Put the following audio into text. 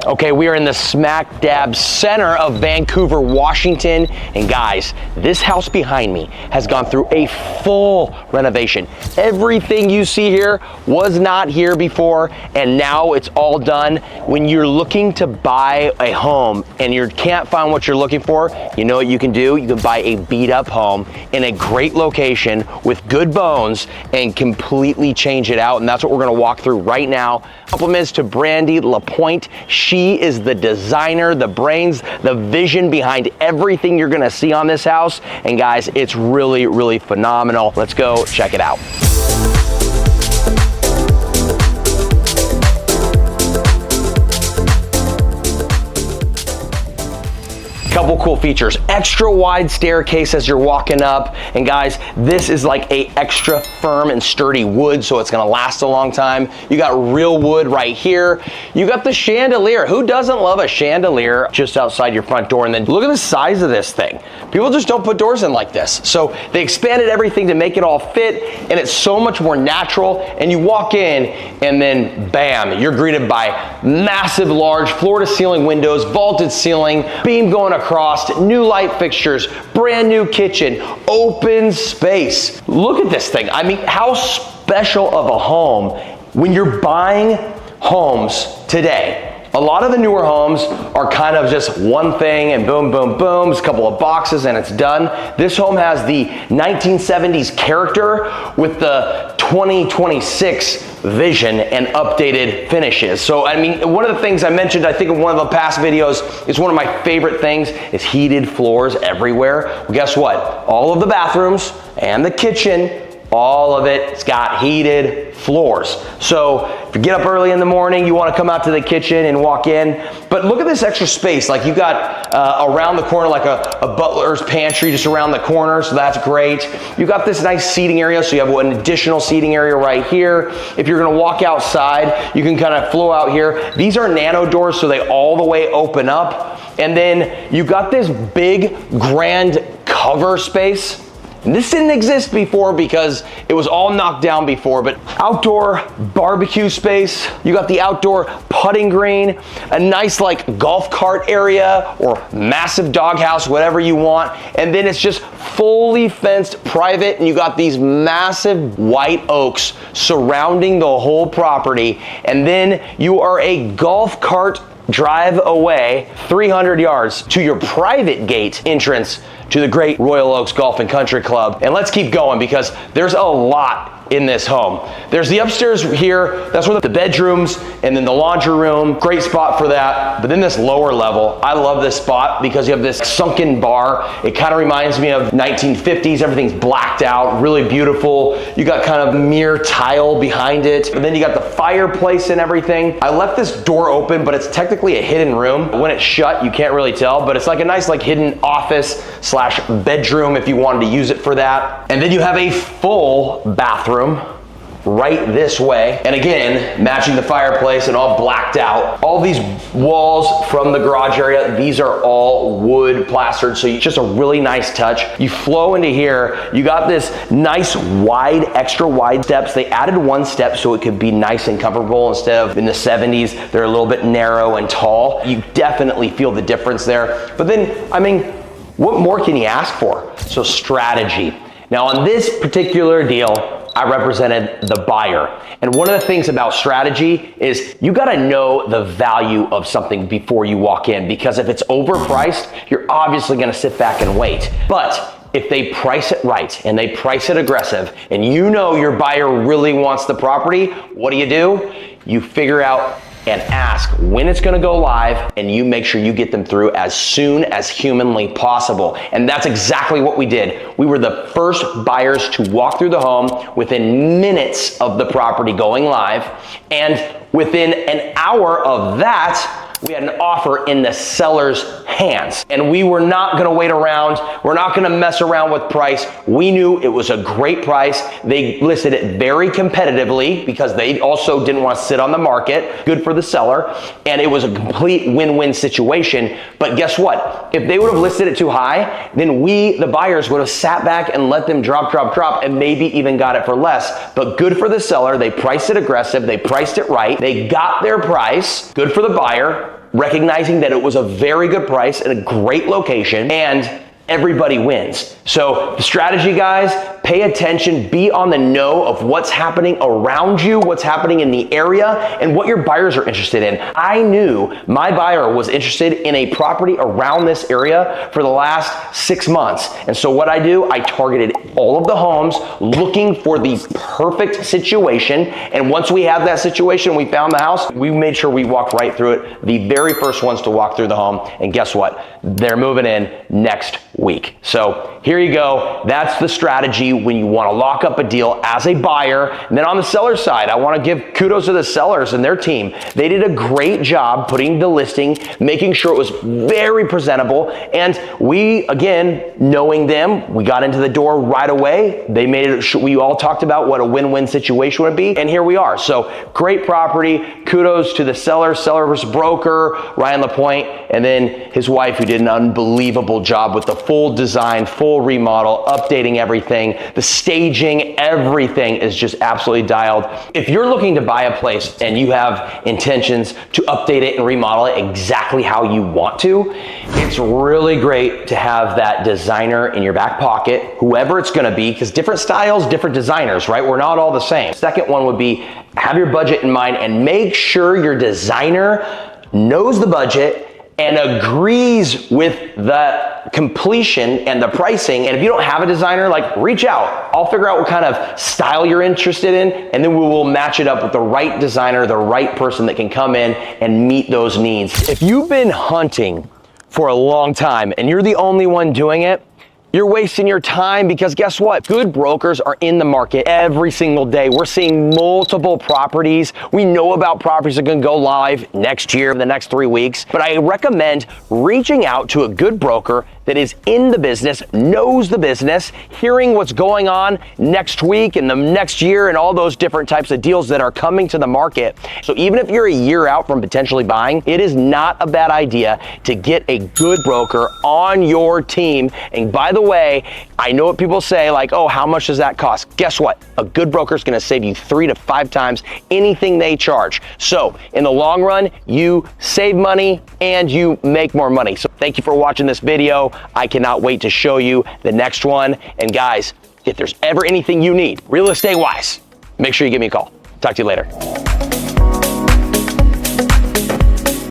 Okay, we are in the smack dab center of Vancouver, Washington. And guys, this house behind me has gone through a full renovation. Everything you see here was not here before, and now it's all done. When you're looking to buy a home and you can't find what you're looking for, you know what you can do? You can buy a beat up home in a great location with good bones and completely change it out. And that's what we're gonna walk through right now. Compliments to Brandy Lapointe. She is the designer, the brains, the vision behind everything you're gonna see on this house. And guys, it's really, really phenomenal. Let's go check it out. Couple cool features. Extra wide staircase as you're walking up. And guys, this is like a extra firm and sturdy wood, so it's gonna last a long time. You got real wood right here. You got the chandelier. Who doesn't love a chandelier just outside your front door? And then look at the size of this thing. People just don't put doors in like this. So they expanded everything to make it all fit, and it's so much more natural. And you walk in, and then bam, you're greeted by massive, large floor-to-ceiling windows, vaulted ceiling, beam going across, new light fixtures, brand new kitchen, open space. Look at this thing. I mean, how special of a home when you're buying homes today. A lot of the newer homes are kind of just one thing and boom, boom, boom, a couple of boxes and it's done. This home has the 1970s character with the 2026 vision and updated finishes. So, I mean, one of the things I mentioned, I think in one of the past videos, is one of my favorite things is heated floors everywhere. Well, guess what? All of the bathrooms and the kitchen, all of it's got heated floors. So if you get up early in the morning, you want to come out to the kitchen and walk in. But look at this extra space. Like you got around the corner, like a butler's pantry just around the corner. So that's great. You got this nice seating area. So you have an additional seating area right here. If you're going to walk outside, you can kind of flow out here. These are nano doors, so they all the way open up. And then you got this big grand cover space. And this didn't exist before because it was all knocked down before, but outdoor barbecue space. You got the outdoor putting green, a nice like golf cart area or massive doghouse, whatever you want. And then it's just fully fenced private, and you got these massive white oaks surrounding the whole property. And then you are a golf cart drive away 300 yards to your private gate entrance to the great Royal Oaks Golf and Country Club. And let's keep going because there's a lot in this home. There's the upstairs here, that's where the bedrooms and then the laundry room, great spot for that. But then this lower level, I love this spot because you have this sunken bar. It kind of reminds me of 1950s, everything's blacked out, really beautiful. You got kind of mirror tile behind it. And then you got the fireplace and everything. I left this door open, but it's technically a hidden room. When it's shut, you can't really tell, but it's like a nice like hidden office / bedroom if you wanted to use it for that. And then you have a full bathroom right this way, and again matching the fireplace and all blacked out. All these walls from the garage area, these are all wood plastered, so it's just a really nice touch. You flow into here, you got this nice wide, extra wide steps. They added one step so it could be nice and comfortable instead of in the 70s they're a little bit narrow and tall. You definitely feel the difference there. But then, I mean, what more can you ask for? So strategy. Now on this particular deal, I represented the buyer. And one of the things about strategy is you gotta know the value of something before you walk in, because if it's overpriced, you're obviously gonna sit back and wait. But if they price it right and they price it aggressive and you know your buyer really wants the property, what do? You figure out and ask when it's gonna go live, and you make sure you get them through as soon as humanly possible. And that's exactly what we did. We were the first buyers to walk through the home within minutes of the property going live. And within an hour of that, we had an offer in the seller's hands. And we were not gonna wait around. We're not gonna mess around with price. We knew it was a great price. They listed it very competitively because they also didn't want to sit on the market. Good for the seller. And it was a complete win-win situation. But guess what? If they would have listed it too high, then we, the buyers, would have sat back and let them drop, and maybe even got it for less. But good for the seller. They priced it aggressive. They priced it right. They got their price. Good for the buyer. recognizing that it was a very good price at a great location, and everybody wins. So the strategy, guys, pay attention, be on the know of what's happening around you, what's happening in the area, and what your buyers are interested in. I knew my buyer was interested in a property around this area for the last 6 months. And so what I do, I targeted all of the homes looking for the perfect situation. And once we had that situation, we found the house, we made sure we walked right through it, the very first ones to walk through the home. And guess what? They're moving in next week. So here you go. That's the strategy when you want to lock up a deal as a buyer. And then on the seller side, I want to give kudos to the sellers and their team. They did a great job putting the listing, making sure it was very presentable. And we, again, knowing them, we got into the door right away. They made it, we all talked about what a win-win situation would be. And here we are. So great property. Kudos to the seller versus broker, Ryan LaPointe, and then his wife, who did an unbelievable job with the full design, full remodel, updating everything, the staging, everything is just absolutely dialed. If you're looking to buy a place and you have intentions to update it and remodel it exactly how you want to, it's really great to have that designer in your back pocket, whoever it's gonna be, because different styles, different designers, right? We're not all the same. Second one would be have your budget in mind and make sure your designer knows the budget and agrees with the completion and the pricing. And if you don't have a designer, like, reach out. I'll figure out what kind of style you're interested in, and then we will match it up with the right designer, the right person that can come in and meet those needs. If you've been hunting for a long time and you're the only one doing it, you're wasting your time, because guess what? Good brokers are in the market every single day. We're seeing multiple properties. We know about properties that are gonna go live next year, in the next 3 weeks. But I recommend reaching out to a good broker that is in the business, knows the business, hearing what's going on next week and the next year and all those different types of deals that are coming to the market. So even if you're a year out from potentially buying, it is not a bad idea to get a good broker on your team. And by the way, I know what people say, like, oh, how much does that cost? Guess what? A good broker is gonna save you 3 to 5 times anything they charge. So in the long run, you save money and you make more money. So thank you for watching this video. I cannot wait to show you the next one. And guys, if there's ever anything you need real estate wise, make sure you give me a call. Talk to you later.